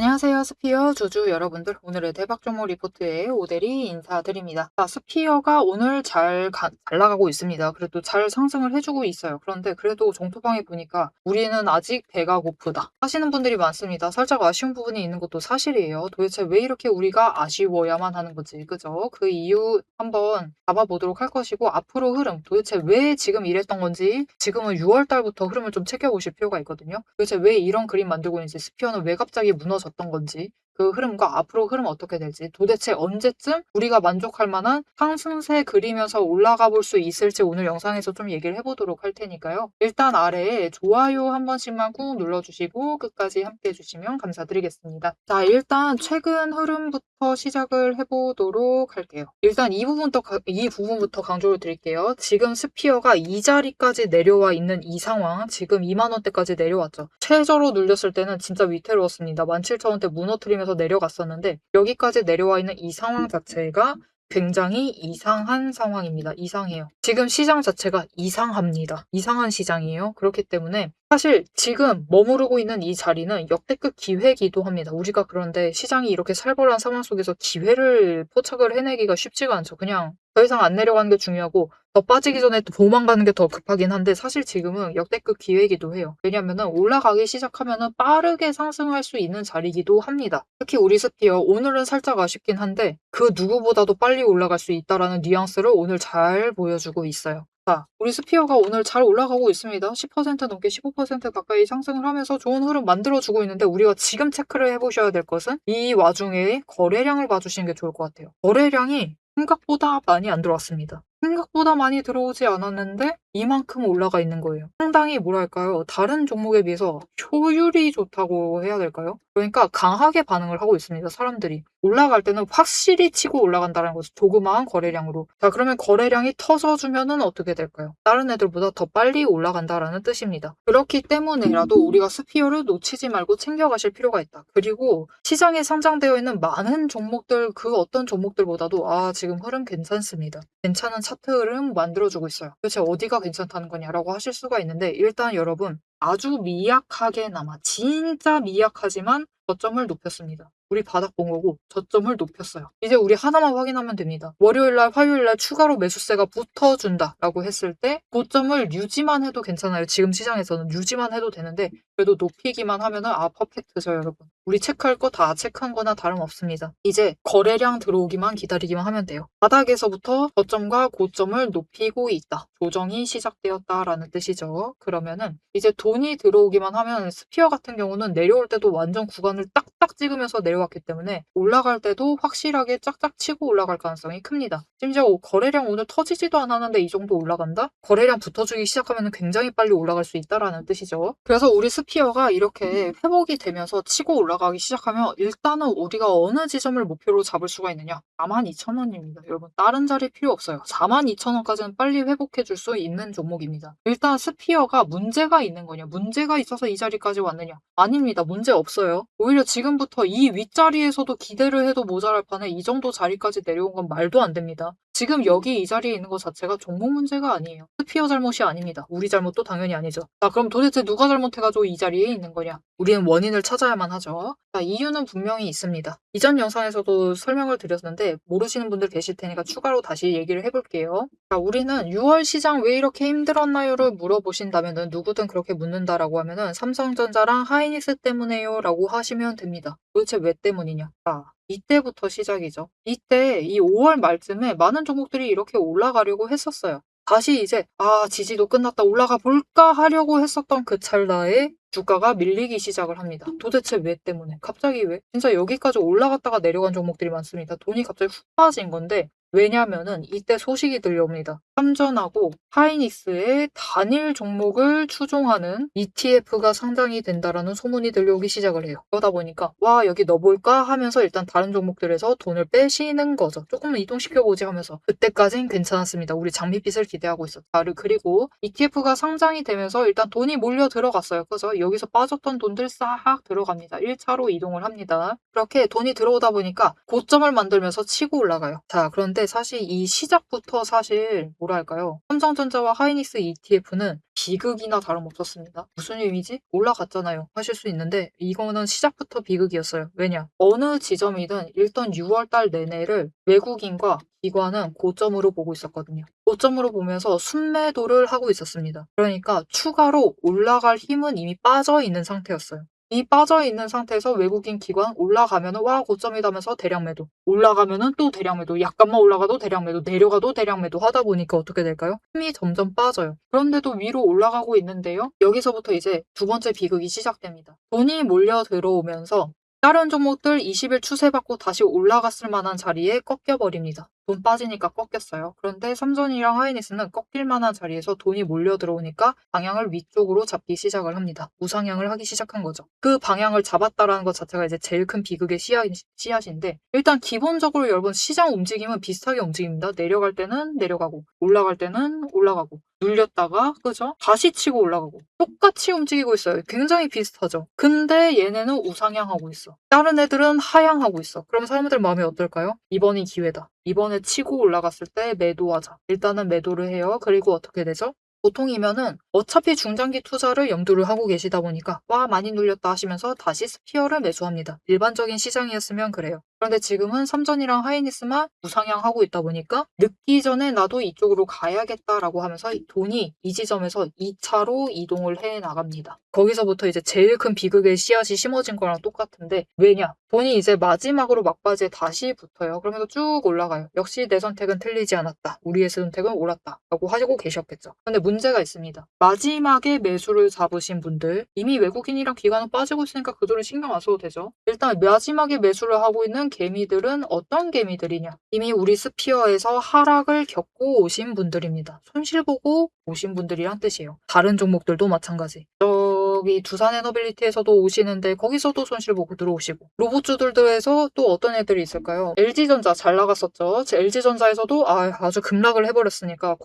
안녕하세요. 스피어 주주 여러분들. 오늘의 대박 종목 리포트에 오대리 인사드립니다. 자, 스피어가 오늘 잘 나가고 있습니다. 그래도 잘 상승을 해주고 있어요. 그런데 그래도 종토방에 보니까 우리는 아직 배가 고프다 하시는 분들이 많습니다. 살짝 아쉬운 부분이 있는 것도 사실이에요. 도대체 왜 이렇게 우리가 아쉬워야만 하는 거지, 그죠? 그 이유 한번 잡아보도록 할 것이고, 앞으로 흐름, 도대체 왜 지금 이랬던 건지, 지금은 6월 달부터 흐름을 좀 챙겨보실 필요가 있거든요. 도대체 왜 이런 그림 만들고 있는지, 스피어는 왜 갑자기 무너졌던 건지, 그 흐름과 앞으로 흐름 어떻게 될지, 도대체 언제쯤 우리가 만족할 만한 상승세 그리면서 올라가 볼 수 있을지 오늘 영상에서 좀 얘기를 해보도록 할 테니까요. 일단 아래에 좋아요 한 번씩만 꾹 눌러주시고 끝까지 함께 해주시면 감사드리겠습니다. 자, 일단 최근 흐름부터 시작을 해보도록 할게요. 일단 이 부분부터 강조를 드릴게요. 지금 스피어가 이 자리까지 내려와 있는 이 상황, 지금 2만원대까지 내려왔죠. 최저로 눌렸을 때는 진짜 위태로웠습니다. 17,000원대 무너뜨리면서 내려갔었는데 여기까지 내려와 있는 이 상황 자체가 굉장히 이상한 상황입니다. 이상해요. 지금 시장 자체가 이상합니다. 이상한 시장이에요. 그렇기 때문에 사실 지금 머무르고 있는 이 자리는 역대급 기회이기도 합니다. 우리가 그런데 시장이 이렇게 살벌한 상황 속에서 기회를 포착을 해내기가 쉽지가 않죠. 그냥 더 이상 안 내려가는 게 중요하고 더 빠지기 전에 또 도망가는 게 더 급하긴 한데 사실 지금은 역대급 기회이기도 해요. 왜냐면은 올라가기 시작하면은 빠르게 상승할 수 있는 자리이기도 합니다. 특히 우리 스피어 오늘은 살짝 아쉽긴 한데 그 누구보다도 빨리 올라갈 수 있다라는 뉘앙스를 오늘 잘 보여주고 있어요. 자, 우리 스피어가 오늘 잘 올라가고 있습니다. 10% 넘게 15% 가까이 상승을 하면서 좋은 흐름 만들어주고 있는데 우리가 지금 체크를 해보셔야 될 것은 이 와중에 거래량을 봐주시는 게 좋을 것 같아요. 거래량이 생각보다 많이 안 들어왔습니다. 생각보다 많이 들어오지 않았는데 이만큼 올라가 있는 거예요. 상당히 뭐랄까요? 다른 종목에 비해서 효율이 좋다고 해야 될까요? 그러니까 강하게 반응을 하고 있습니다. 사람들이. 올라갈 때는 확실히 치고 올라간다는 거죠. 조그마한 거래량으로. 자, 그러면 거래량이 터져주면은 어떻게 될까요? 다른 애들보다 더 빨리 올라간다라는 뜻입니다. 그렇기 때문에라도 우리가 스피어를 놓치지 말고 챙겨가실 필요가 있다. 그리고 시장에 상장되어 있는 많은 종목들, 그 어떤 종목들보다도 지금 흐름 괜찮습니다. 괜찮은 차트 흐름 만들어주고 있어요. 도대체 어디가 괜찮다는 거냐라고 하실 수가 있는데 일단 여러분 아주 미약하게나마 진짜 미약하지만 저점을 높였습니다. 우리 바닥 본 거고 저점을 높였어요. 이제 우리 하나만 확인하면 됩니다. 월요일날 화요일날 추가로 매수세가 붙어준다라고 했을 때 고점을 유지만 해도 괜찮아요. 지금 시장에서는 유지만 해도 되는데 그래도 높이기만 하면은 퍼펙트죠 여러분. 우리 체크할 거 다 체크한 거나 다름없습니다. 이제 거래량 들어오기만 기다리기만 하면 돼요. 바닥에서부터 저점과 고점을 높이고 있다. 조정이 시작되었다라는 뜻이죠. 그러면은 이제 돈이 들어오기만 하면 스피어 같은 경우는 내려올 때도 완전 구간을 딱딱 찍으면서 내려왔기 때문에 올라갈 때도 확실하게 짝짝 치고 올라갈 가능성이 큽니다. 심지어 거래량 오늘 터지지도 않았는데 이 정도 올라간다? 거래량 붙어주기 시작하면 굉장히 빨리 올라갈 수 있다라는 뜻이죠. 그래서 우리 스피어가 이렇게 회복이 되면서 치고 올라가기 시작하면 일단은 우리가 어느 지점을 목표로 잡을 수가 있느냐? 42,000원입니다. 여러분 다른 자리 필요 없어요. 42,000원까지는 빨리 회복해 줄 수 있는 종목입니다. 일단 스피어가 문제가 있는 거냐? 문제가 있어서 이 자리까지 왔느냐? 아닙니다. 문제 없어요. 오히려 지금부터 이 윗자리에서도 기대를 해도 모자랄 판에 이 정도 자리까지 내려온 건 말도 안 됩니다. 지금 여기 이 자리에 있는 것 자체가 종목 문제가 아니에요. 스피어 잘못이 아닙니다. 우리 잘못도 당연히 아니죠. 자, 그럼 도대체 누가 잘못해가지고 이 자리에 있는 거냐? 우리는 원인을 찾아야만 하죠. 자, 이유는 분명히 있습니다. 이전 영상에서도 설명을 드렸는데 모르시는 분들 계실 테니까 추가로 다시 얘기를 해볼게요. 자, 우리는 6월 시장 왜 이렇게 힘들었나요를 물어보신다면은 누구든 그렇게 묻는다라고 하면은 삼성전자랑 하이닉스 때문에요 라고 하시면 됩니다. 도대체 왜 때문이냐? 이때부터 시작이죠. 이때 이 5월 말쯤에 많은 종목들이 이렇게 올라가려고 했었어요. 다시 이제 지지도 끝났다 올라가 볼까 하려고 했었던 그 찰나에 주가가 밀리기 시작을 합니다. 도대체 왜 때문에? 갑자기 왜? 진짜 여기까지 올라갔다가 내려간 종목들이 많습니다. 돈이 갑자기 훅 빠진 건데 왜냐면은 이때 소식이 들려옵니다. 삼전하고 하이닉스의 단일 종목을 추종하는 ETF가 상장이 된다라는 소문이 들려오기 시작을 해요. 그러다 보니까 여기 넣어볼까 하면서 일단 다른 종목들에서 돈을 빼시는 거죠. 조금만 이동시켜보지 하면서 그때까진 괜찮았습니다. 우리 장밋빛을 기대하고 있었다. 그리고 ETF가 상장이 되면서 일단 돈이 몰려 들어갔어요. 그죠? 여기서 빠졌던 돈들 싹 들어갑니다. 1차로 이동을 합니다. 그렇게 돈이 들어오다 보니까 고점을 만들면서 치고 올라가요. 자, 그런데 사실 이 시작부터 사실 뭐랄까요? 삼성전자와 하이닉스 ETF는 비극이나 다름없었습니다. 무슨 의미지? 올라갔잖아요. 하실 수 있는데 이거는 시작부터 비극이었어요. 왜냐? 어느 지점이든 일단 6월 달 내내를 외국인과 기관은 고점으로 보고 있었거든요. 고점으로 보면서 순매도를 하고 있었습니다. 그러니까 추가로 올라갈 힘은 이미 빠져 있는 상태였어요. 이 빠져 있는 상태에서 외국인 기관 올라가면은 와 고점이다 면서 대량 매도, 올라가면은 또 대량 매도, 약간만 올라가도 대량 매도, 내려가도 대량 매도 하다 보니까 어떻게 될까요? 힘이 점점 빠져요. 그런데도 위로 올라가고 있는데요. 여기서부터 이제 두 번째 비극이 시작됩니다. 돈이 몰려 들어오면서 다른 종목들 20일 추세받고 다시 올라갔을 만한 자리에 꺾여버립니다. 돈 빠지니까 꺾였어요. 그런데 삼성이랑 하이닉스는 꺾일 만한 자리에서 돈이 몰려 들어오니까 방향을 위쪽으로 잡기 시작을 합니다. 우상향을 하기 시작한 거죠. 그 방향을 잡았다라는 것 자체가 이제 제일 큰 비극의 씨앗인데 일단 기본적으로 여러분 시장 움직임은 비슷하게 움직입니다. 내려갈 때는 내려가고 올라갈 때는 올라가고 눌렸다가 그죠? 다시 치고 올라가고 똑같이 움직이고 있어요. 굉장히 비슷하죠. 근데 얘네는 우상향하고 있어. 다른 애들은 하향하고 있어. 그럼 사람들 마음이 어떨까요? 이번이 기회다. 이번에 치고 올라갔을 때 매도하자. 일단은 매도를 해요. 그리고 어떻게 되죠? 보통이면은 어차피 중장기 투자를 염두를 하고 계시다 보니까 와 많이 눌렸다 하시면서 다시 스피어를 매수합니다. 일반적인 시장이었으면 그래요. 그런데 지금은 삼전이랑 하이닉스만 우상향하고 있다 보니까 늦기 전에 나도 이쪽으로 가야겠다라고 하면서 돈이 이 지점에서 2차로 이동을 해 나갑니다. 거기서부터 이제 제일 큰 비극의 씨앗이 심어진 거랑 똑같은데 왜냐? 돈이 이제 마지막으로 막바지에 다시 붙어요. 그러면서 쭉 올라가요. 역시 내 선택은 틀리지 않았다. 우리의 선택은 옳았다. 라고 하시고 계셨겠죠. 근데 문제가 있습니다. 마지막에 매수를 잡으신 분들 이미 외국인이랑 기관은 빠지고 있으니까 그들은 신경 안 써도 되죠. 일단 마지막에 매수를 하고 있는 개미들은 어떤 개미들이냐? 이미 우리 스피어에서 하락을 겪고 오신 분들입니다. 손실 보고 오신 분들이란 뜻이에요. 다른 종목들도 마찬가지. 저기 두산에너빌리티에서도 오시는데 거기서도 손실 보고 들어오시고 로봇주들에서 또 어떤 애들이 있을까요? LG전자 잘 나갔었죠. LG전자에서도 아주 급락을 해버렸으니까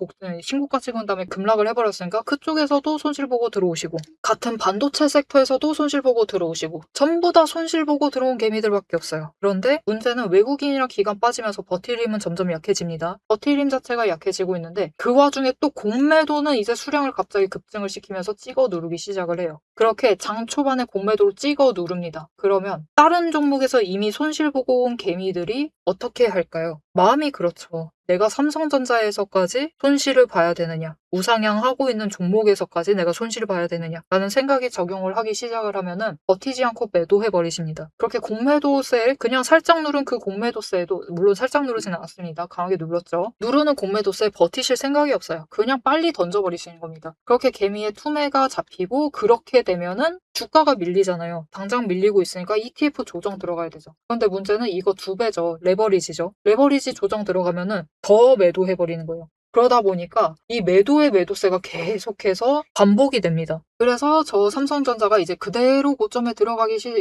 신고가 찍은 다음에 급락을 해버렸으니까 그쪽에서도 손실 보고 들어오시고 같은 반도체 섹터에서도 손실 보고 들어오시고 전부 다 손실 보고 들어온 개미들밖에 없어요. 그런데 문제는 외국인이랑 기관 빠지면서 버틸 힘은 점점 약해집니다. 버틸 힘 자체가 약해지고 있는데 그 와중에 또 공매도는 이제 수량을 갑자기 급증을 시키면서 찍어 누르기 시작을 해요. 그렇게 장 초반에 공매도로 찍어 누릅니다. 그러면 다른 종목에서 이미 손실 보고 온 개미들이 어떻게 할까요? 마음이 그렇죠. 내가 삼성전자에서까지 손실을 봐야 되느냐? 우상향하고 있는 종목에서까지 내가 손실을 봐야 되느냐? 라는 생각이 적용을 하기 시작을 하면은 버티지 않고 매도해버리십니다. 그렇게 공매도세, 그냥 살짝 누른 그 공매도세도, 물론 살짝 누르진 않았습니다. 강하게 눌렀죠. 누르는 공매도세 버티실 생각이 없어요. 그냥 빨리 던져버리시는 겁니다. 그렇게 개미의 투매가 잡히고 그렇게 되면은 주가가 밀리잖아요. 당장 밀리고 있으니까 ETF 조정 들어가야 되죠. 그런데 문제는 이거 2배죠. 레버리지죠. 레버리지 조정 들어가면은 더 매도해버리는 거예요. 그러다 보니까 이 매도의 매도세가 계속해서 반복이 됩니다. 그래서 저 삼성전자가 이제 그대로 고점에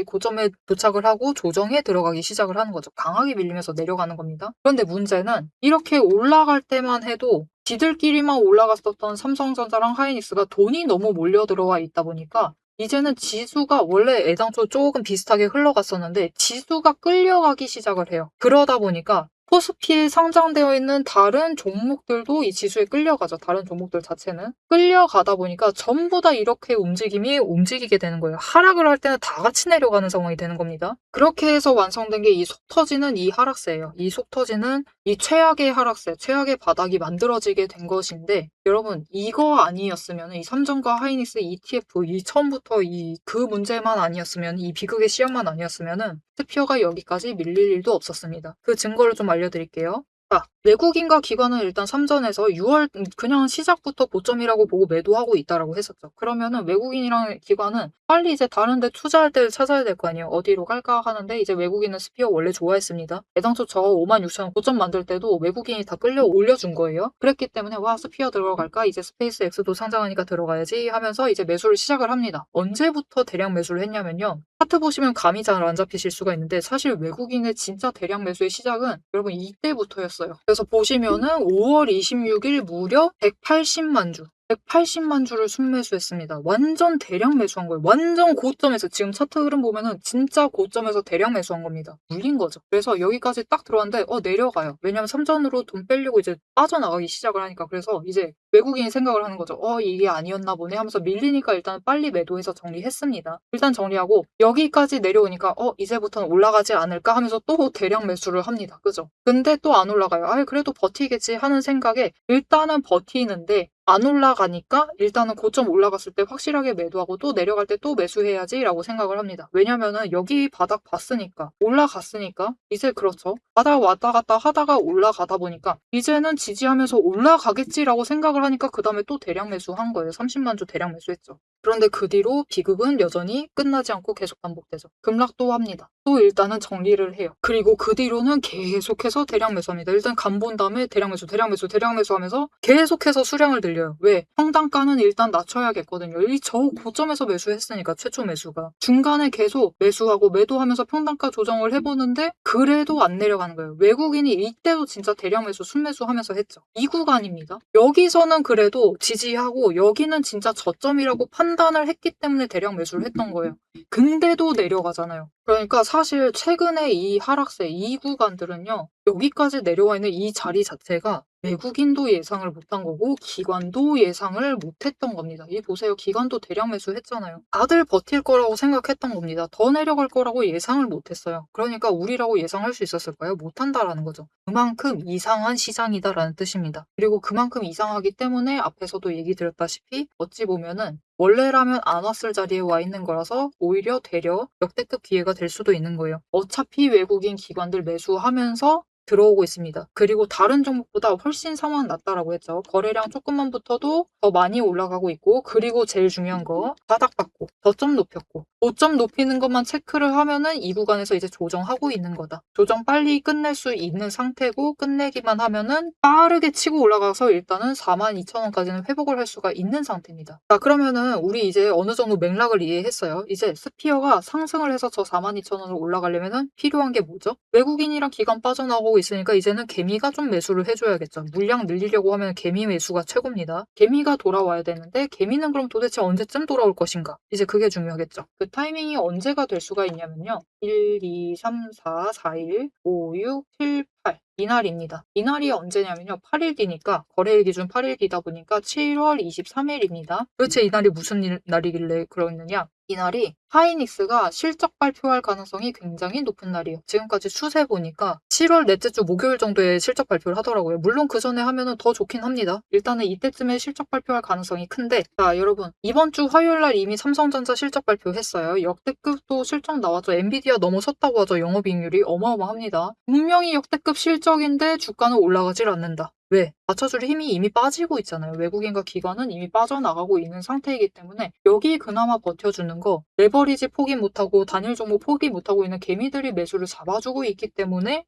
고점에 도착을 하고 조정에 들어가기 시작을 하는 거죠. 강하게 밀리면서 내려가는 겁니다. 그런데 문제는 이렇게 올라갈 때만 해도 지들끼리만 올라갔었던 삼성전자랑 하이닉스가 돈이 너무 몰려 들어와 있다 보니까 이제는 지수가 원래 애당초 조금 비슷하게 흘러갔었는데 지수가 끌려가기 시작을 해요. 그러다 보니까 코스피에 상장되어 있는 다른 종목들도 이 지수에 끌려가죠. 다른 종목들 자체는. 끌려가다 보니까 전부 다 이렇게 움직이게 되는 거예요. 하락을 할 때는 다 같이 내려가는 상황이 되는 겁니다. 그렇게 해서 완성된 게 이 속 터지는 이 하락세예요. 이 속 터지는 이 최악의 하락세, 최악의 바닥이 만들어지게 된 것인데 여러분 이거 아니었으면 이 삼성과 하이닉스 ETF 이 처음부터 그 문제만 아니었으면 이 비극의 시작만 아니었으면은 스피어가 여기까지 밀릴 일도 없었습니다. 그 증거를 좀 알려드릴게요. 자, 외국인과 기관은 일단 삼전에서 6월 그냥 시작부터 고점이라고 보고 매도하고 있다라고 했었죠. 그러면은 외국인이랑 기관은 빨리 이제 다른 데 투자할 때를 찾아야 될 거 아니에요. 어디로 갈까 하는데 이제 외국인은 스피어 원래 좋아했습니다. 애당초 저 56,000원 고점 만들 때도 외국인이 다 끌려 올려준 거예요. 그랬기 때문에 와 스피어 들어갈까? 이제 스페이스 X도 상장하니까 들어가야지 하면서 이제 매수를 시작을 합니다. 언제부터 대량 매수를 했냐면요. 차트 보시면 감이 잘 안 잡히실 수가 있는데 사실 외국인의 진짜 대량 매수의 시작은 여러분 이때부터였어요. 그래서 보시면은 5월 26일 무려 180만 주. 180만 주를 순매수했습니다. 완전 대량 매수한 거예요. 완전 고점에서 지금 차트 흐름 보면은 진짜 고점에서 대량 매수한 겁니다. 물린 거죠. 그래서 여기까지 딱 들어왔는데 내려가요. 왜냐면 삼전으로 돈 빼려고 이제 빠져나가기 시작을 하니까. 그래서 이제 외국인이 생각을 하는 거죠. 이게 아니었나 보네 하면서 밀리니까 일단 빨리 매도해서 정리했습니다. 일단 정리하고 여기까지 내려오니까 이제부터는 올라가지 않을까 하면서 또 대량 매수를 합니다. 그죠? 근데 또 안 올라가요. 그래도 버티겠지 하는 생각에 일단은 버티는데 안 올라가니까 일단은 고점 올라갔을 때 확실하게 매도하고 또 내려갈 때 또 매수해야지라고 생각을 합니다. 왜냐면은 여기 바닥 봤으니까 올라갔으니까 이제 그렇죠. 바닥 왔다 갔다 하다가 올라가다 보니까 이제는 지지하면서 올라가겠지라고 생각을 하니까 그 다음에 또 대량 매수한 거예요. 30만 주 대량 매수했죠. 그런데 그 뒤로 비극은 여전히 끝나지 않고 계속 반복되죠. 급락도 합니다. 또 일단은 정리를 해요. 그리고 그 뒤로는 계속해서 대량 매수합니다. 일단 간 본 다음에 대량 매수, 대량 매수, 대량 매수하면서 계속해서 수량을 늘려요. 왜? 평단가는 일단 낮춰야겠거든요. 이 저 고점에서 매수했으니까 최초 매수가. 중간에 계속 매수하고 매도하면서 평단가 조정을 해보는데 그래도 안 내려가는 거예요. 외국인이 이때도 진짜 대량 매수, 순매수하면서 했죠. 이 구간입니다. 여기서는 그래도 지지하고 여기는 진짜 저점이라고 판단을 했기 때문에 대량 매수를 했던 거예요. 근데도 내려가잖아요. 그러니까 사실 최근에 이 하락세, 이 구간들은요. 여기까지 내려와 있는 이 자리 자체가 외국인도 예상을 못한 거고 기관도 예상을 못했던 겁니다. 이 보세요. 기관도 대량 매수했잖아요. 다들 버틸 거라고 생각했던 겁니다. 더 내려갈 거라고 예상을 못했어요. 그러니까 우리라고 예상할 수 있었을까요? 못한다라는 거죠. 그만큼 이상한 시장이다라는 뜻입니다. 그리고 그만큼 이상하기 때문에 앞에서도 얘기 드렸다시피 어찌 보면은 원래라면 안 왔을 자리에 와 있는 거라서 오히려 되려 역대급 기회가 될 수도 있는 거예요. 어차피 외국인 기관들 매수하면서 들어오고 있습니다. 그리고 다른 종목보다 훨씬 상황 낮다라고 했죠. 거래량 조금만 붙어도 더 많이 올라가고 있고 그리고 제일 중요한 거 바닥 받고 저점 높였고 고점 높이는 것만 체크를 하면은 이 구간에서 이제 조정하고 있는 거다. 조정 빨리 끝낼 수 있는 상태고 끝내기만 하면은 빠르게 치고 올라가서 일단은 42,000원까지는 회복을 할 수가 있는 상태입니다. 자 그러면은 우리 이제 어느 정도 맥락을 이해했어요. 이제 스피어가 상승을 해서 저 42,000원으로 올라가려면은 필요한 게 뭐죠? 외국인이랑 기관 빠져나오고 있으니까 이제는 개미가 좀 매수를 해줘야겠죠. 물량 늘리려고 하면 개미 매수가 최고입니다. 개미가 돌아와야 되는데 개미는 그럼 도대체 언제쯤 돌아올 것인가? 이제 그게 중요하겠죠. 그 타이밍이 언제가 될 수가 있냐면요. 1, 2, 3, 4, 4일, 5, 6, 7, 8 이날입니다. 이날이 언제냐면요. 8일 뒤니까 거래일 기준 8일 뒤다 보니까 7월 23일입니다. 도대체 이날이 무슨 날이길래 그러느냐? 이날이 하이닉스가 실적 발표할 가능성이 굉장히 높은 날이에요. 지금까지 추세 보니까 7월 넷째 주 목요일 정도에 실적 발표를 하더라고요. 물론 그 전에 하면은 더 좋긴 합니다. 일단은 이때쯤에 실적 발표할 가능성이 큰데 자 여러분 이번 주 화요일 날 이미 삼성전자 실적 발표했어요. 역대급도 실적 나왔죠. 엔비디아 넘어섰다고 하죠. 영업이익률이 어마어마합니다. 분명히 역대급 실적인데 주가는 올라가질 않는다. 왜? 받쳐줄 힘이 이미 빠지고 있잖아요. 외국인과 기관은 이미 빠져나가고 있는 상태이기 때문에 여기 그나마 버텨주는 거 레버리지 포기 못하고 단일 종목 포기 못하고 있는 개미들이 매수를 잡아주고 있기 때문에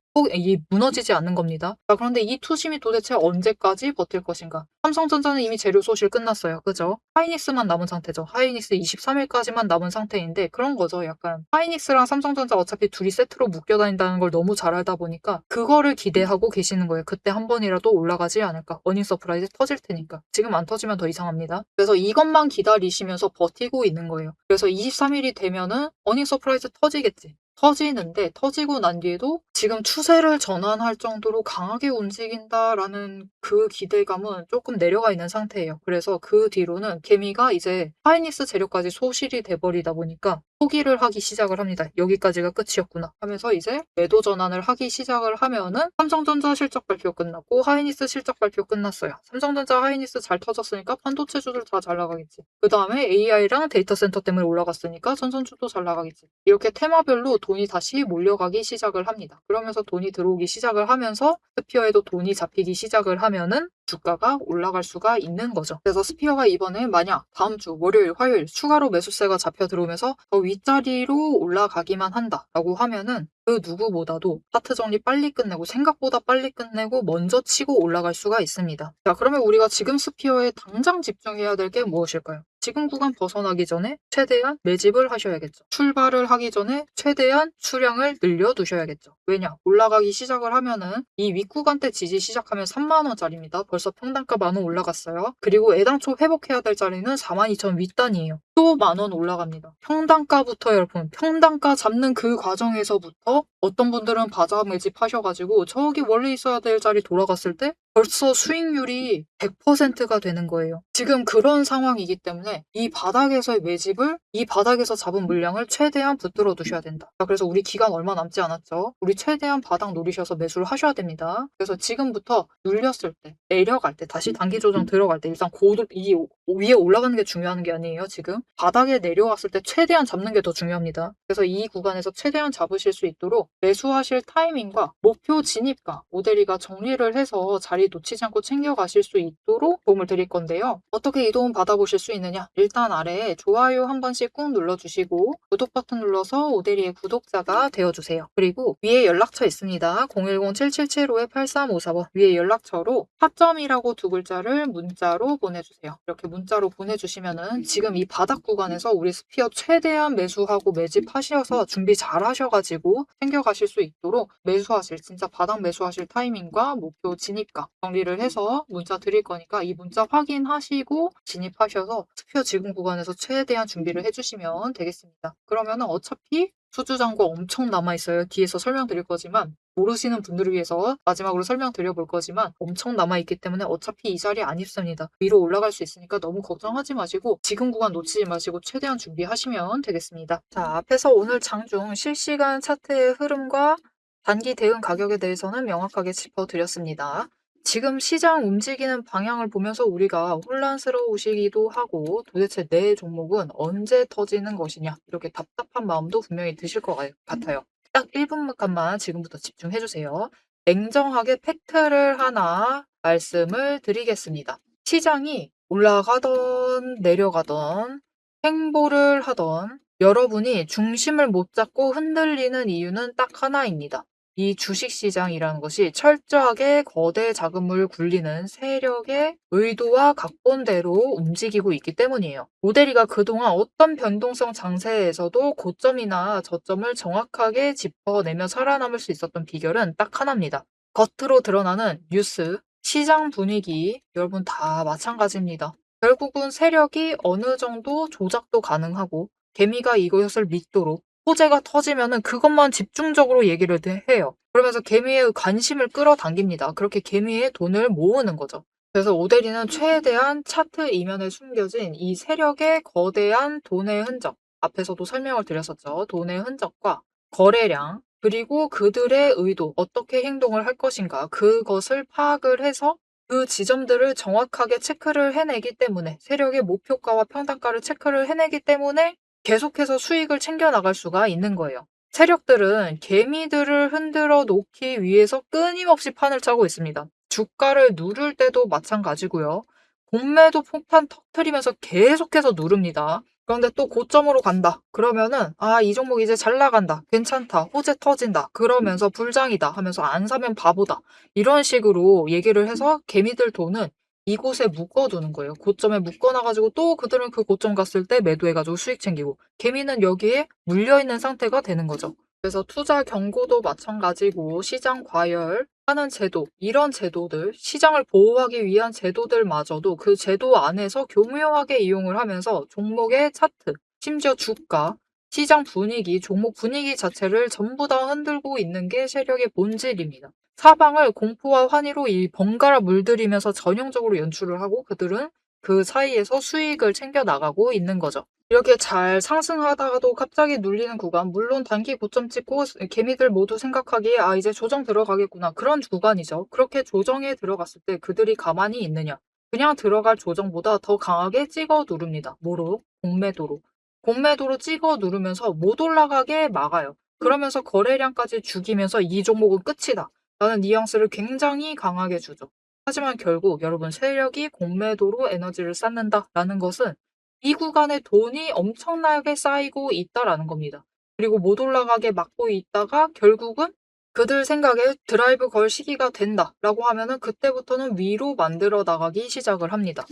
무너지지 않는 겁니다. 자, 그런데 이 투심이 도대체 언제까지 버틸 것인가? 삼성전자는 이미 재료 소실 끝났어요. 그죠? 하이닉스만 남은 상태죠. 하이닉스 23일까지만 남은 상태인데 그런 거죠. 약간 하이닉스랑 삼성전자 어차피 둘이 세트로 묶여 다닌다는 걸 너무 잘 알다 보니까 그거를 기대하고 계시는 거예요. 그때 한 번이라도 올라가지 않을까. 어닝 서프라이즈 터질 테니까. 지금 안 터지면 더 이상합니다. 그래서 이것만 기다리시면서 버티고 있는 거예요. 그래서 23일이 되면은 어닝 서프라이즈 터지겠지. 터지는데 터지고 난 뒤에도 지금 추세를 전환할 정도로 강하게 움직인다라는 그 기대감은 조금 내려가 있는 상태예요. 그래서 그 뒤로는 개미가 이제 하이닉스 재료까지 소실이 돼버리다 보니까 포기를 하기 시작을 합니다. 여기까지가 끝이었구나 하면서 이제 매도 전환을 하기 시작을 하면은 삼성전자 실적 발표 끝났고 하이닉스 실적 발표 끝났어요. 삼성전자 하이닉스 잘 터졌으니까 반도체주들 다 잘 나가겠지. 그 다음에 AI랑 데이터 센터 때문에 올라갔으니까 전선주도 잘 나가겠지. 이렇게 테마별로 돈이 다시 몰려가기 시작을 합니다. 그러면서 돈이 들어오기 시작을 하면서 스피어에도 돈이 잡히기 시작을 하면은 주가가 올라갈 수가 있는 거죠. 그래서 스피어가 이번에 만약 다음 주 월요일, 화요일 추가로 매수세가 잡혀 들어오면서 더 윗자리로 올라가기만 한다라고 하면은 그 누구보다도 차트 정리 빨리 끝내고 생각보다 빨리 끝내고 먼저 치고 올라갈 수가 있습니다. 자, 그러면 우리가 지금 스피어에 당장 집중해야 될 게 무엇일까요? 지금 구간 벗어나기 전에 최대한 매집을 하셔야겠죠. 출발을 하기 전에 최대한 수량을 늘려두셔야겠죠. 왜냐? 올라가기 시작을 하면은 이 윗구간 때 지지 시작하면 3만 원짜리입니다. 벌써 평단가 10,000원 올라갔어요. 그리고 애당초 회복해야 될 자리는 42,000 윗단이에요. 또 10,000원 올라갑니다. 평단가부터 여러분, 평단가 잡는 그 과정에서부터 어떤 분들은 바닥 매집하셔가지고 저기 원래 있어야 될 자리 돌아갔을 때 벌써 수익률이 100%가 되는 거예요. 지금 그런 상황이기 때문에 이 바닥에서의 매집을 이 바닥에서 잡은 물량을 최대한 붙들어 두셔야 된다. 자, 그래서 우리 기간 얼마 남지 않았죠? 우리 최대한 바닥 노리셔서 매수를 하셔야 됩니다. 그래서 지금부터 눌렸을 때, 내려갈 때, 다시 단기 조정 들어갈 때 일단 이 위에 올라가는 게 중요한 게 아니에요. 지금 바닥에 내려왔을 때 최대한 잡는 게 더 중요합니다. 그래서 이 구간에서 최대한 잡으실 수 있도록 매수하실 타이밍과 목표 진입가 모델이가 정리를 해서 자리 놓치지 않고 챙겨가실 수 있도록 도움을 드릴 건데요. 어떻게 이 도움 받아보실 수 있느냐? 일단 아래에 좋아요 한 번씩 꾹 눌러주시고 구독 버튼 눌러서 오대리의 구독자가 되어주세요. 그리고 위에 연락처 있습니다. 010-7775-8354번 위에 연락처로 타점이라고 두 글자를 문자로 보내주세요. 이렇게 문자로 보내주시면은 지금 이 바닥 구간에서 우리 스피어 최대한 매수하고 매집하셔서 준비 잘 하셔가지고 챙겨가실 수 있도록 매수하실 진짜 바닥 매수하실 타이밍과 목표 진입가 정리를 해서 문자 드릴 거니까 이 문자 확인하시고 진입하셔서 스피어 지금 구간에서 최대한 준비를 해주시면 되겠습니다. 그러면 어차피 수주잔고 엄청 남아있어요. 뒤에서 설명드릴 거지만 모르시는 분들을 위해서 마지막으로 설명드려 볼 거지만 엄청 남아있기 때문에 어차피 이 자리에 안 입습니다. 위로 올라갈 수 있으니까 너무 걱정하지 마시고 지금 구간 놓치지 마시고 최대한 준비하시면 되겠습니다. 자, 앞에서 오늘 장중 실시간 차트의 흐름과 단기 대응 가격에 대해서는 명확하게 짚어드렸습니다. 지금 시장 움직이는 방향을 보면서 우리가 혼란스러우시기도 하고 도대체 내 종목은 언제 터지는 것이냐 이렇게 답답한 마음도 분명히 드실 것 같아요. 딱 1분간만 지금부터 집중해주세요. 냉정하게 팩트를 하나 말씀을 드리겠습니다. 시장이 올라가던 내려가던 행보를 하던 여러분이 중심을 못 잡고 흔들리는 이유는 딱 하나입니다. 이 주식시장이라는 것이 철저하게 거대 자금을 굴리는 세력의 의도와 각본대로 움직이고 있기 때문이에요. 오데리가 그동안 어떤 변동성 장세에서도 고점이나 저점을 정확하게 짚어내며 살아남을 수 있었던 비결은 딱 하나입니다. 겉으로 드러나는 뉴스, 시장 분위기, 여러분 다 마찬가지입니다. 결국은 세력이 어느 정도 조작도 가능하고 개미가 이것을 믿도록 호재가 터지면은 그것만 집중적으로 얘기를 해요. 그러면서 개미의 관심을 끌어당깁니다. 그렇게 개미의 돈을 모으는 거죠. 그래서 오데리는 최대한 차트 이면에 숨겨진 이 세력의 거대한 돈의 흔적, 앞에서도 설명을 드렸었죠. 돈의 흔적과 거래량, 그리고 그들의 의도, 어떻게 행동을 할 것인가, 그것을 파악을 해서 그 지점들을 정확하게 체크를 해내기 때문에 세력의 목표가와 평단가를 체크를 해내기 때문에 계속해서 수익을 챙겨나갈 수가 있는 거예요. 세력들은 개미들을 흔들어 놓기 위해서 끊임없이 판을 짜고 있습니다. 주가를 누를 때도 마찬가지고요. 공매도 폭탄 터트리면서 계속해서 누릅니다. 그런데 또 고점으로 간다. 그러면은 이 종목 이제 잘 나간다. 괜찮다. 호재 터진다. 그러면서 불장이다 하면서 안 사면 바보다. 이런 식으로 얘기를 해서 개미들 돈은 이곳에 묶어두는 거예요. 고점에 묶어놔가지고 또 그들은 그 고점 갔을 때 매도해가지고 수익 챙기고 개미는 여기에 물려있는 상태가 되는 거죠. 그래서 투자 경고도 마찬가지고 시장 과열하는 제도, 이런 제도들, 시장을 보호하기 위한 제도들마저도 그 제도 안에서 교묘하게 이용을 하면서 종목의 차트, 심지어 주가, 시장 분위기, 종목 분위기 자체를 전부 다 흔들고 있는 게 세력의 본질입니다. 사방을 공포와 환희로 이 번갈아 물들이면서 전형적으로 연출을 하고 그들은 그 사이에서 수익을 챙겨 나가고 있는 거죠. 이렇게 잘 상승하다가도 갑자기 눌리는 구간, 물론 단기 고점 찍고 개미들 모두 생각하기에 이제 조정 들어가겠구나. 그런 구간이죠. 그렇게 조정에 들어갔을 때 그들이 가만히 있느냐. 그냥 들어갈 조정보다 더 강하게 찍어 누릅니다. 뭐로? 공매도로. 공매도로 찍어 누르면서 못 올라가게 막아요. 그러면서 거래량까지 죽이면서 이 종목은 끝이다. 라는 뉘앙스를 굉장히 강하게 주죠. 하지만 결국 여러분 세력이 공매도로 에너지를 쌓는다라는 것은 이 구간에 돈이 엄청나게 쌓이고 있다라는 겁니다. 그리고 못 올라가게 막고 있다가 결국은 그들 생각에 드라이브 걸 시기가 된다라고 하면은 그때부터는 위로 만들어 나가기 시작을 합니다.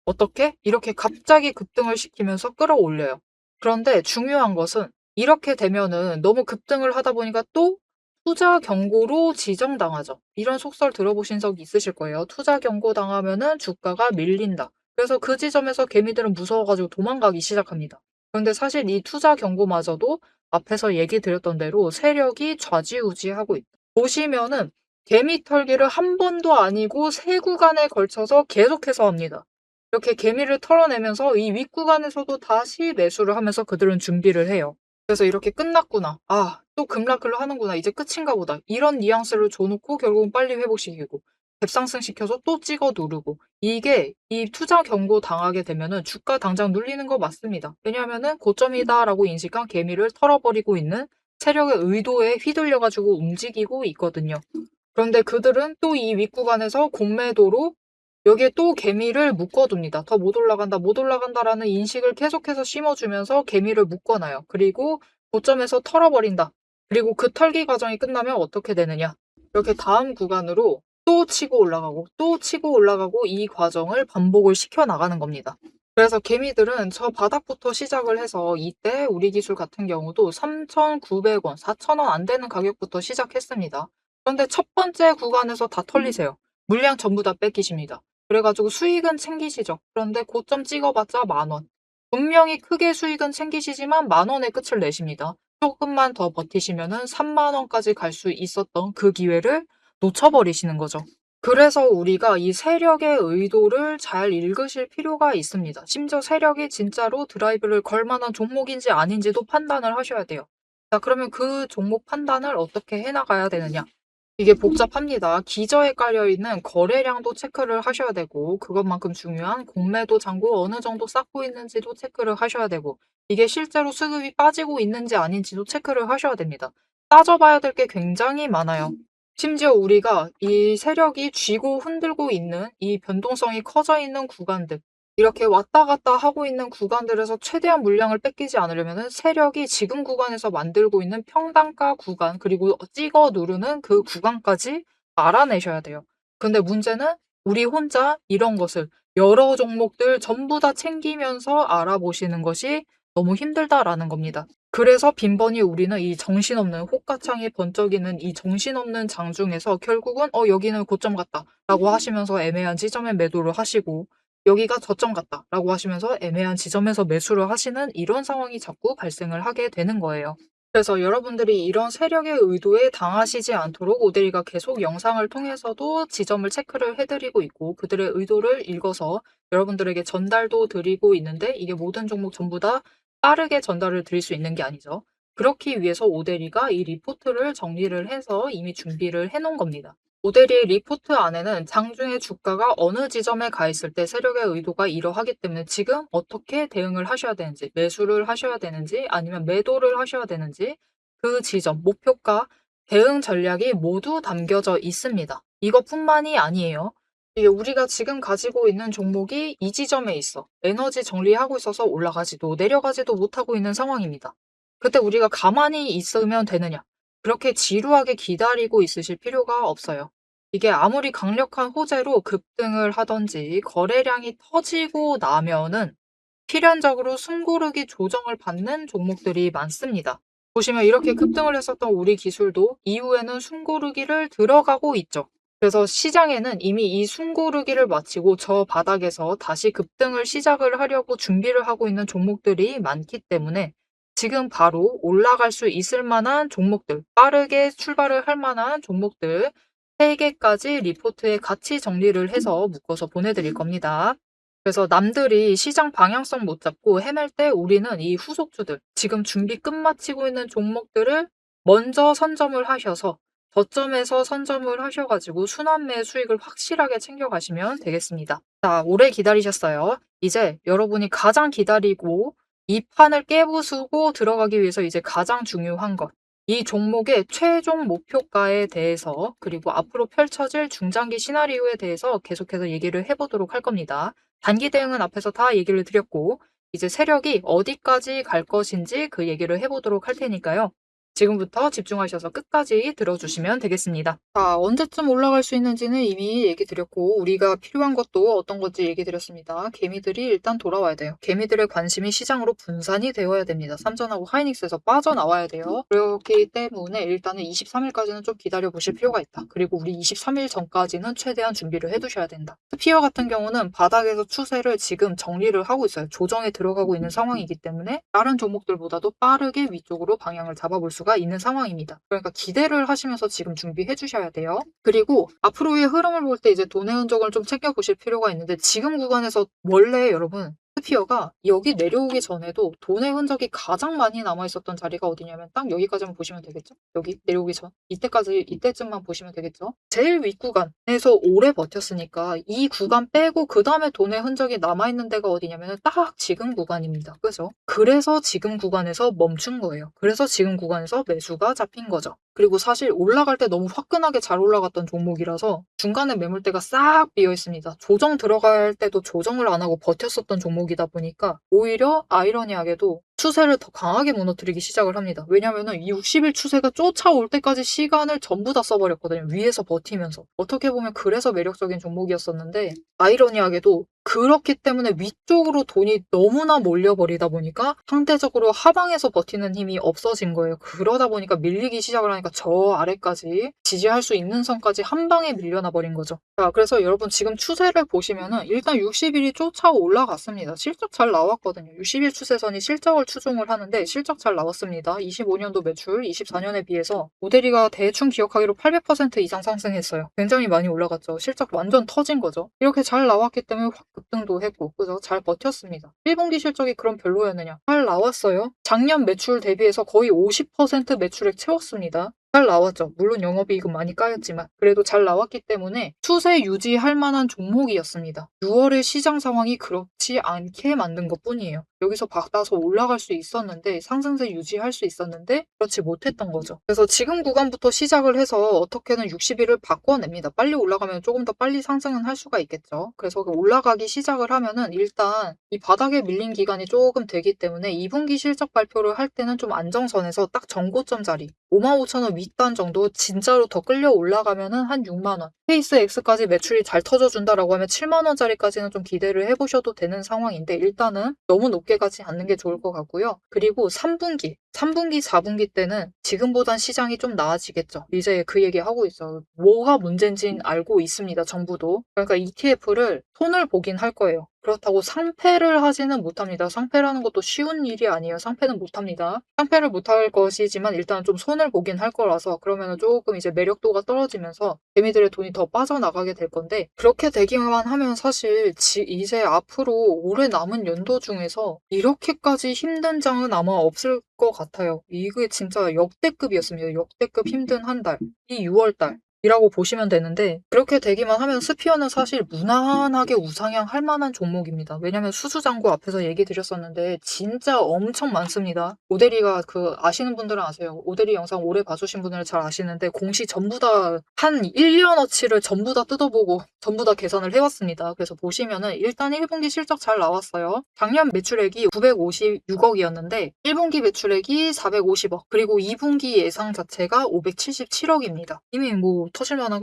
어떻게? 이렇게 갑자기 급등을 시키면서 끌어올려요. 그런데 중요한 것은 이렇게 되면은 너무 급등을 하다 보니까 또 투자 경고로 지정당하죠. 이런 속설 들어보신 적 있으실 거예요. 투자 경고 당하면은 주가가 밀린다. 그래서 그 지점에서 개미들은 무서워가지고 도망가기 시작합니다. 그런데 사실 이 투자 경고마저도 앞에서 얘기 드렸던 대로 세력이 좌지우지하고 있다. 보시면은 개미 털기를 한 번도 아니고 세 구간에 걸쳐서 계속해서 합니다. 이렇게 개미를 털어내면서 이 윗구간에서도 다시 매수를 하면서 그들은 준비를 해요. 그래서 이렇게 끝났구나. 아, 또 급락을 하는구나. 이제 끝인가 보다. 이런 뉘앙스를 줘놓고 결국은 빨리 회복시키고 갭상승 시켜서 또 찍어 누르고 이게 이 투자 경고 당하게 되면은 주가 당장 눌리는 거 맞습니다. 왜냐하면은 고점이다라고 인식한 개미를 털어버리고 있는 세력의 의도에 휘둘려가지고 움직이고 있거든요. 그런데 그들은 또 이 윗구간에서 공매도로 여기에 또 개미를 묶어둡니다. 더 못 올라간다, 못 올라간다라는 인식을 계속해서 심어주면서 개미를 묶어놔요. 그리고 고점에서 털어버린다. 그리고 그 털기 과정이 끝나면 어떻게 되느냐. 이렇게 다음 구간으로 또 치고 올라가고 또 치고 올라가고 이 과정을 반복을 시켜나가는 겁니다. 그래서 개미들은 저 바닥부터 시작을 해서 이때 우리 기술 같은 경우도 3,900원, 4,000원 안 되는 가격부터 시작했습니다. 그런데 첫 번째 구간에서 다 털리세요. 물량 전부 다 뺏기십니다. 그래가지고 수익은 챙기시죠. 그런데 고점 찍어봤자 10,000원. 분명히 크게 수익은 챙기시지만 10,000원의 끝을 내십니다. 조금만 더 버티시면은 30,000원까지 갈 수 있었던 그 기회를 놓쳐버리시는 거죠. 그래서 우리가 이 세력의 의도를 잘 읽으실 필요가 있습니다. 심지어 세력이 진짜로 드라이브를 걸 만한 종목인지 아닌지도 판단을 하셔야 돼요. 자, 그러면 그 종목 판단을 어떻게 해나가야 되느냐? 이게 복잡합니다. 기저에 깔려있는 거래량도 체크를 하셔야 되고 그것만큼 중요한 공매도 잔고 어느 정도 쌓고 있는지도 체크를 하셔야 되고 이게 실제로 수급이 빠지고 있는지 아닌지도 체크를 하셔야 됩니다. 따져봐야 될 게 굉장히 많아요. 심지어 우리가 이 세력이 쥐고 흔들고 있는 이 변동성이 커져 있는 구간들 이렇게 왔다 갔다 하고 있는 구간들에서 최대한 물량을 뺏기지 않으려면 세력이 지금 구간에서 만들고 있는 평단가 구간 그리고 찍어 누르는 그 구간까지 알아내셔야 돼요. 근데 문제는 우리 혼자 이런 것을 여러 종목들 전부 다 챙기면서 알아보시는 것이 너무 힘들다라는 겁니다. 그래서 빈번히 우리는 이 정신없는 호가창이 번쩍이는 이 정신없는 장중에서 결국은 여기는 고점 같다 라고 하시면서 애매한 지점에 매도를 하시고 여기가 저점 같다 라고 하시면서 애매한 지점에서 매수를 하시는 이런 상황이 자꾸 발생을 하게 되는 거예요. 그래서 여러분들이 이런 세력의 의도에 당하시지 않도록 오데리가 계속 영상을 통해서도 지점을 체크를 해드리고 있고 그들의 의도를 읽어서 여러분들에게 전달도 드리고 있는데 이게 모든 종목 전부 다 빠르게 전달을 드릴 수 있는 게 아니죠. 그렇기 위해서 오데리가 이 리포트를 정리를 해서 이미 준비를 해놓은 겁니다. 오데리의 리포트 안에는 장중에 주가가 어느 지점에 가 있을 때 세력의 의도가 이러하기 때문에 지금 어떻게 대응을 하셔야 되는지, 매수를 하셔야 되는지, 아니면 매도를 하셔야 되는지, 그 지점, 목표가, 대응 전략이 모두 담겨져 있습니다. 이것뿐만이 아니에요. 이게 우리가 지금 가지고 있는 종목이 이 지점에 있어. 에너지 정리하고 있어서 올라가지도 내려가지도 못하고 있는 상황입니다. 그때 우리가 가만히 있으면 되느냐? 그렇게 지루하게 기다리고 있으실 필요가 없어요. 이게 아무리 강력한 호재로 급등을 하든지 거래량이 터지고 나면은 필연적으로 숨고르기 조정을 받는 종목들이 많습니다. 보시면 이렇게 급등을 했었던 우리 기술도 이후에는 숨고르기를 들어가고 있죠. 그래서 시장에는 이미 이 숨고르기를 마치고 저 바닥에서 다시 급등을 시작을 하려고 준비를 하고 있는 종목들이 많기 때문에 지금 바로 올라갈 수 있을 만한 종목들, 빠르게 출발을 할 만한 종목들 3개까지 리포트에 같이 정리를 해서 묶어서 보내드릴 겁니다. 그래서 남들이 시장 방향성 못 잡고 헤맬 때 우리는 이 후속주들, 지금 준비 끝마치고 있는 종목들을 먼저 선점을 하셔서 저점에서 선점을 하셔가지고 순환매 수익을 확실하게 챙겨가시면 되겠습니다. 자, 오래 기다리셨어요. 이제 여러분이 가장 기다리고 이 판을 깨부수고 들어가기 위해서 이제 가장 중요한 것. 이 종목의 최종 목표가에 대해서 그리고 앞으로 펼쳐질 중장기 시나리오에 대해서 계속해서 얘기를 해보도록 할 겁니다. 단기 대응은 앞에서 다 얘기를 드렸고 이제 세력이 어디까지 갈 것인지 그 얘기를 해보도록 할 테니까요. 지금부터 집중하셔서 끝까지 들어주시면 되겠습니다. 자, 언제쯤 올라갈 수 있는지는 이미 얘기 드렸고 우리가 필요한 것도 어떤 건지 얘기 드렸습니다. 개미들이 일단 돌아와야 돼요. 개미들의 관심이 시장으로 분산이 되어야 됩니다. 삼전하고 하이닉스에서 빠져나와야 돼요. 그렇기 때문에 일단은 23일까지는 좀 기다려 보실 필요가 있다. 그리고 우리 23일 전까지는 최대한 준비를 해두셔야 된다. 스피어 같은 경우는 바닥에서 추세를 지금 정리를 하고 있어요. 조정에 들어가고 있는 상황이기 때문에 다른 종목들보다도 빠르게 위쪽으로 방향을 잡아볼 수가 있는 상황입니다. 그러니까 기대를 하시면서 지금 준비해 주셔야 돼요. 그리고 앞으로의 흐름을 볼 때 이제 돈의 흔적을 좀 챙겨보실 필요가 있는데 지금 구간에서 원래 여러분 스피어가 여기 내려오기 전에도 돈의 흔적이 가장 많이 남아있었던 자리가 어디냐면 딱 여기까지만 보시면 되겠죠? 여기 내려오기 전 이때쯤만 보시면 되겠죠? 제일 윗구간에서 오래 버텼으니까 이 구간 빼고 그 다음에 돈의 흔적이 남아있는 데가 어디냐면 딱 지금 구간입니다. 그죠? 그래서 지금 구간에서 멈춘 거예요. 그래서 지금 구간에서 매수가 잡힌 거죠. 그리고 사실 올라갈 때 너무 화끈하게 잘 올라갔던 종목이라서 중간에 매물대가 싹 비어 있습니다. 조정 들어갈 때도 조정을 안 하고 버텼었던 종목이다 보니까 오히려 아이러니하게도 추세를 더 강하게 무너뜨리기 시작을 합니다. 왜냐면은 이 60일 추세가 쫓아올 때까지 시간을 전부 다 써버렸거든요. 위에서 버티면서. 어떻게 보면 그래서 매력적인 종목이었었는데 아이러니하게도 그렇기 때문에 위쪽으로 돈이 너무나 몰려버리다 보니까 상대적으로 하방에서 버티는 힘이 없어진 거예요. 그러다 보니까 밀리기 시작을 하니까 저 아래까지 지지할 수 있는 선까지 한 방에 밀려나 버린 거죠. 자, 그래서 여러분 지금 추세를 보시면은 일단 60일이 쫓아 올라갔습니다. 실적 잘 나왔거든요. 60일 추세선이 실적을 추종을 하는데 실적 잘 나왔습니다. 25년도 매출 24년에 비해서 모델이가 대충 기억하기로 800% 이상 상승했어요. 굉장히 많이 올라갔죠. 실적 완전 터진 거죠. 이렇게 잘 나왔기 때문에 확 급등도 했고 그죠? 잘 버텼습니다. 1분기 실적이 그럼 별로였느냐? 잘 나왔어요. 작년 매출 대비해서 거의 50% 매출액 채웠습니다. 잘 나왔죠. 물론 영업이익은 많이 까였지만 그래도 잘 나왔기 때문에 추세 유지할 만한 종목이었습니다. 6월의 시장 상황이 그렇지 않게 만든 것뿐이에요. 여기서 받아서 올라갈 수 있었는데 상승세 유지할 수 있었는데 그렇지 못했던 거죠. 그래서 지금 구간부터 시작을 해서 어떻게든 60일을 바꿔냅니다. 빨리 올라가면 조금 더 빨리 상승은 할 수가 있겠죠. 그래서 올라가기 시작을 하면은 일단 이 바닥에 밀린 기간이 조금 되기 때문에 2분기 실적 발표를 할 때는 좀 안정선에서 딱 전고점 자리 55,000원 윗단 정도 진짜로 더 끌려 올라가면은 한 6만 원. 페이스 X까지 매출이 잘 터져준다라고 하면 7만 원짜리까지는 좀 기대를 해보셔도 되는 상황인데 일단은 너무 높게 가지 않는 게 좋을 것 같고요. 그리고 3분기, 4분기 때는 지금보단 시장이 좀 나아지겠죠. 이제 그 얘기 하고 있어요. 뭐가 문제인지는 알고 있습니다. 정부도. 그러니까 ETF를 손을 보긴 할 거예요. 그렇다고 상패를 하지는 못합니다. 상패라는 것도 쉬운 일이 아니에요. 상패는 못합니다. 상패를 못할 것이지만 일단 좀 손을 보긴 할 거라서 그러면 조금 이제 매력도가 떨어지면서 개미들의 돈이 더 빠져나가게 될 건데 그렇게 되기만 하면 사실 이제 앞으로 올해 남은 연도 중에서 이렇게까지 힘든 장은 아마 없을 것 같아요. 이게 진짜 역대급이었습니다. 역대급 힘든 한 달. 이 6월 달. 이라고 보시면 되는데 그렇게 되기만 하면 스피어는 사실 무난하게 우상향 할 만한 종목입니다. 왜냐면 수주장고 앞에서 얘기 드렸었는데 진짜 엄청 많습니다. 오데리가 아시는 분들은 아세요. 오데리 영상 오래 봐주신 분들은 잘 아시는데 공시 전부 다 한 1년어치를 전부 다 뜯어보고 전부 다 계산을 해왔습니다. 그래서 보시면은 일단 1분기 실적 잘 나왔어요. 작년 매출액이 956억이었는데 1분기 매출액이 450억 그리고 2분기 예상 자체가 577억입니다. 이미 뭐 터질만한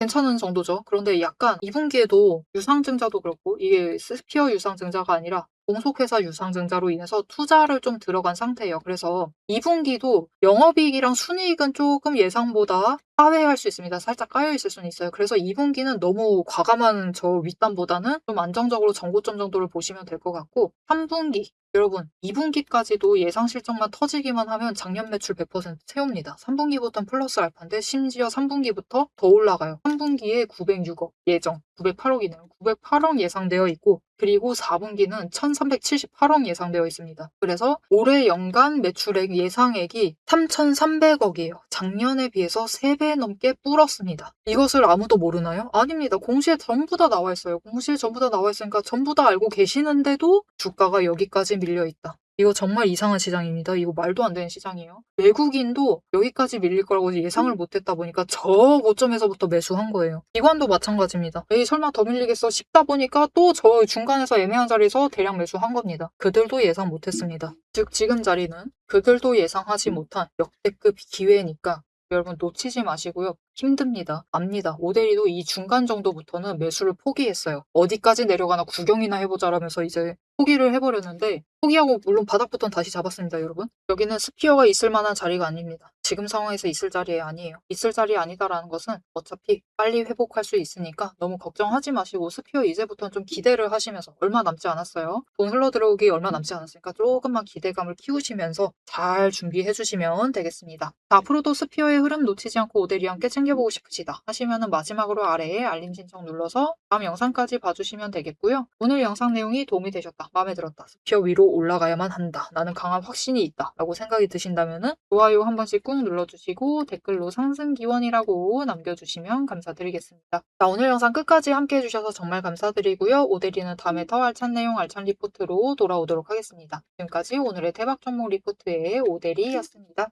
괜찮은 정도죠. 그런데 약간 2분기에도 유상증자도 그렇고 이게 스피어 유상증자가 아니라 공속회사 유상증자로 인해서 투자를 좀 들어간 상태예요. 그래서 2분기도 영업이익이랑 순이익은 조금 예상보다 하회할 수 있습니다. 살짝 까여있을 수는 있어요. 그래서 2분기는 너무 과감한 저 윗단보다는 좀 안정적으로 전고점 정도를 보시면 될 것 같고 3분기 여러분 2분기까지도 예상 실적만 터지기만 하면 작년 매출 100% 채웁니다. 3분기부터는 플러스 알파인데 심지어 3분기부터 더 올라가요. 3분기에 906억 예정 908억이네요. 908억 예상되어 있고 그리고 4분기는 1378억 예상되어 있습니다. 그래서 올해 연간 매출액 예상액이 3300억이에요. 작년에 비해서 3배 넘게 불었습니다. 이것을 아무도 모르나요? 아닙니다. 공시에 전부 다 나와 있어요. 공시에 전부 다 나와 있으니까 전부 다 알고 계시는데도 주가가 여기까지 밀려 있다. 이거 정말 이상한 시장입니다. 이거 말도 안 되는 시장이에요. 외국인도 여기까지 밀릴 거라고 예상을 못 했다 보니까 저 고점에서부터 매수한 거예요. 기관도 마찬가지입니다. 에이 설마 더 밀리겠어 싶다 보니까 또 저 중간에서 애매한 자리에서 대량 매수한 겁니다. 그들도 예상 못 했습니다. 즉 지금 자리는 그들도 예상하지 못한 역대급 기회니까 여러분 놓치지 마시고요. 힘듭니다. 압니다. 오데리도 이 중간 정도부터는 매수를 포기했어요. 어디까지 내려가나 구경이나 해보자라면서 이제 포기를 해버렸는데 포기하고 물론 바닥부터는 다시 잡았습니다, 여러분. 여기는 스피어가 있을 만한 자리가 아닙니다. 지금 상황에서 있을 자리에 아니에요. 있을 자리 아니다라는 것은 어차피 빨리 회복할 수 있으니까 너무 걱정하지 마시고 스피어 이제부터는 좀 기대를 하시면서 얼마 남지 않았어요. 돈 흘러 들어오기 얼마 남지 않았으니까 조금만 기대감을 키우시면서 잘 준비해 주시면 되겠습니다. 자, 앞으로도 스피어의 흐름 놓치지 않고 오데리와 함께 챙겨보고 싶으시다 하시면은 마지막으로 아래에 알림 신청 눌러서 다음 영상까지 봐주시면 되겠고요. 오늘 영상 내용이 도움이 되셨다, 마음에 들었다, 스피어 위로 올라가야만 한다, 나는 강한 확신이 있다 라고 생각이 드신다면은 좋아요 한 번씩 꾹 눌러주시고 댓글로 상승 기원이라고 남겨주시면 감사드리겠습니다. 자, 오늘 영상 끝까지 함께 해주셔서 정말 감사드리고요. 오데리는 다음에 더 알찬 내용 알찬 리포트로 돌아오도록 하겠습니다. 지금까지 오늘의 대박 종목 리포트의 오데리였습니다.